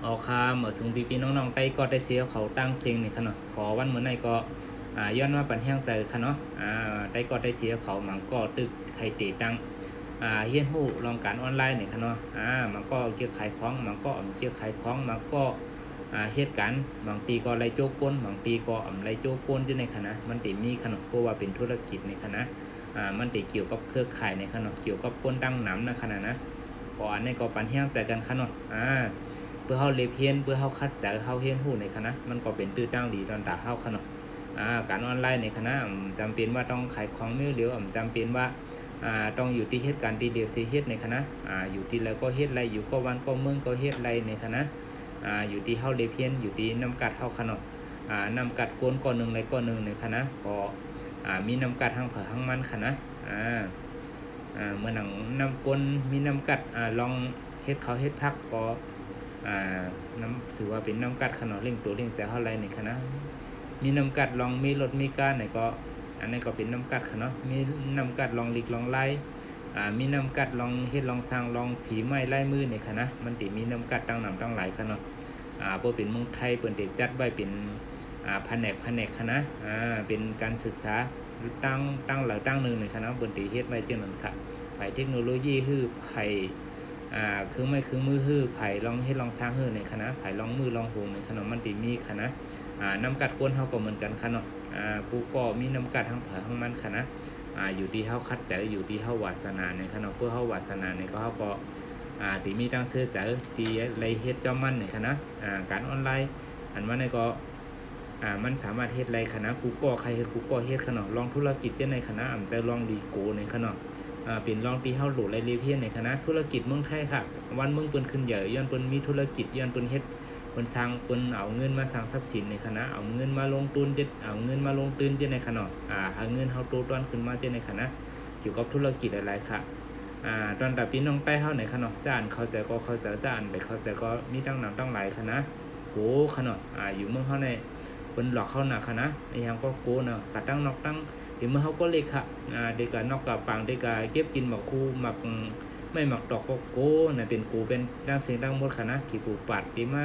เอาคาเหมือนสุงปีน้องๆได้ก็ได้เสียเขาตั้งเสียงนี่ค่ะเนาะก็วันเหมือนไหนก็ย้อนมาปันแห้งใจค่ะเนาะได้ก็ได้เสียเขามันก็ตึกใครตีตั้งเฮียนหู้ลองการออนไลน์นี่ค่ะเนาะมันก็เกี่ยวขายของมันก็เกี่ยวขายของมันก็เหตุการณ์บางปีก็ไล่โจกก้นบางปีก็ไล่โจกก้นที่ในคณะมันติมีขนมเพราะว่าเป็นธุรกิจในคณะมันติเกี่ยวกับเครือข่ายในขนมเกี่ยวกับก้นดังหนำนะขณะนะก็อันนี้ก็ปันแห้งใจกันค่ะเนาะเพื่อเฮาเรียนเพียนเพื่อเฮาคัดจากเฮาเฮียนฮู้ในคณะมันก็เป็นตื้อตั้งดีตอนตาเฮาค่ะเนาะการออนไลน์ในคณะจำเป็นว่าต้องขายของมือเดียวจำเป็นว่าต้องอยู่ที่เหตุการณ์ที่เดียวสิเฮ็ดในคณะอยู่ที่แล้วก็เฮ็ดไรอยู่ก็วันก็เมืองก็เฮ็ดไรในคณะอยู่ที่เฮาเรียนเพียนอยู่ที่นำกัดเฮาค่ะเนาะนำกัดก้นก้อนหนึ่งไรก้อนหนึ่งในคณะก็มีนำกัดทางเผอทางมันค่ะนะเมื่อหนังนำก้นมีนำกัดลองเฮ็ดเขาเฮ็ดพักก็น้ำถือว่าเป็นน้ำกัดขนาดเร่งตัวเร่งใจเท่าไรในคณะมีน้ำกัดลองมีรถมีก้านไหนก็อันนี้ก็เป็นน้ำกัดขนาดมีน้ำกัดลองหลีกลองไล่มีน้ำกัดลองเฮ็ดลองสร้างลองผีไม้ไล่มือในคณะมันติมีน้ำกัดตั้งหนำตั้งหลายขนาดพวกเป็นเมืองไทยเปิดเด็กจัดไว้เป็นแผนกคณะเป็นการศึกษาตั้งหลายตั้งหนึ่งในคณะเปิดเด็กเฮ็ดไว้เจ้านั้นค่ะฝ่ายเทคโนโลยีคือไผ่คือไม่คือมือฮื้อไผ่ลองเฮ็ดลองสร้างฮื้อในคณะไผ่ลองมือลองโหงในขนมมันติมีคณะน้ำกัดก้นเฮาก็เหมือนกันค่ะเนาะกูก็มีน้ำกัดทั้งเผาทั้งมันค่ะนะอยู่ที่เฮาคัดใจอยู่ที่เฮาวาสนาในคณะเพื่อเฮาวาสนาในก็เฮาก็ที่มีตั้งเสื้อใจที่ไรเฮ็ดเจ้ามันในคณะการออนไลน์อันว่าในก็มันสามารถเฮ็ดไรคณะกูก็ใครเฮ็ดกูก็เฮ็ดขนาดลองธุรกิจเจ้าในคณะจะลองดีโกในคณะเป็นลองที่เฮาโหลดไรเรียเพียนในคณะธุรกิจเมืองไทยค่ะวันเมืองเปิ้นขึ้นใหญ่ย้อนเปิ้นมีธุรกิจย้อนเปิ้นเฮ็ดเปิ้นสร้างเปิ้นเอาเงินมาสร้างทรัพย์สินในคณะเอาเงินมาลงทุนจะเอาเงินมาลงทุนจะในคณะหาเงินเฮาโตต้นขึ้นมาจะในคณะเกี่ยวกับธุรกิจหลายๆค่ะตอนแต่พี่น้องใต้เฮาในคณะจ้านเข้าใจก็เข้าใจจ้านไปเข้าใจก็มีตั้งนำตั้งหลายคณะโกคณะอยู่เมืองเฮาในเปิ้นหลอกเข้าหน้าคณะไอ้หยังก็โกเนาะกะตั้งนอกตั้งเดี๋ยวเมื่อเขาก็เล็กค่ะเด็กกะนอกกะปังเด็กกะเก็บกินหมักคูหมักไม่หมักดอกก็โกน่ะเป็นกูเป็นดังเสียงดังหมดค่ะนะขี่ปูปัดดีมา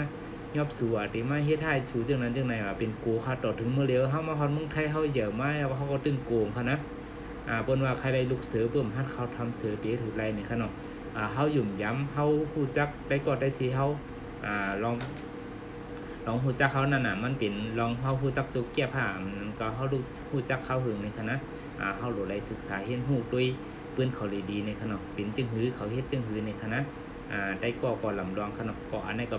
ยอบสัวดีมาเฮ็ดให้สู่จังนั้นจังไหนเป็นกูค่ะต่อถึงเมื่อเร็วเฮามาฮอดเมืองไทยเฮาเยอะมากว่าเฮาก็ตึงโกงค่ะนะเปิ้นว่าใครได้ลูกเสือเพิ่มฮัดเขาทำเสือเปียถือไรนี่ค่ะเนาะเฮาหยุ่มย้ำเฮาฮู้จักได้ก็ได้สิเฮาลองฮู้จักเขานั่นน่ะมันเป็นลองเฮาฮู้จักจุกเกียบผ้ามันก็เฮาฮู้จักเขาหึงในคณะเฮาโหลดได้ศึกษาเรียนรู้ด้วยปืนเขาเลยดีในคณะเป็นจึงหือเขาเฮ็ดจึงหือในคณะได้ก็ลำลองคณะก็อันนี้ก็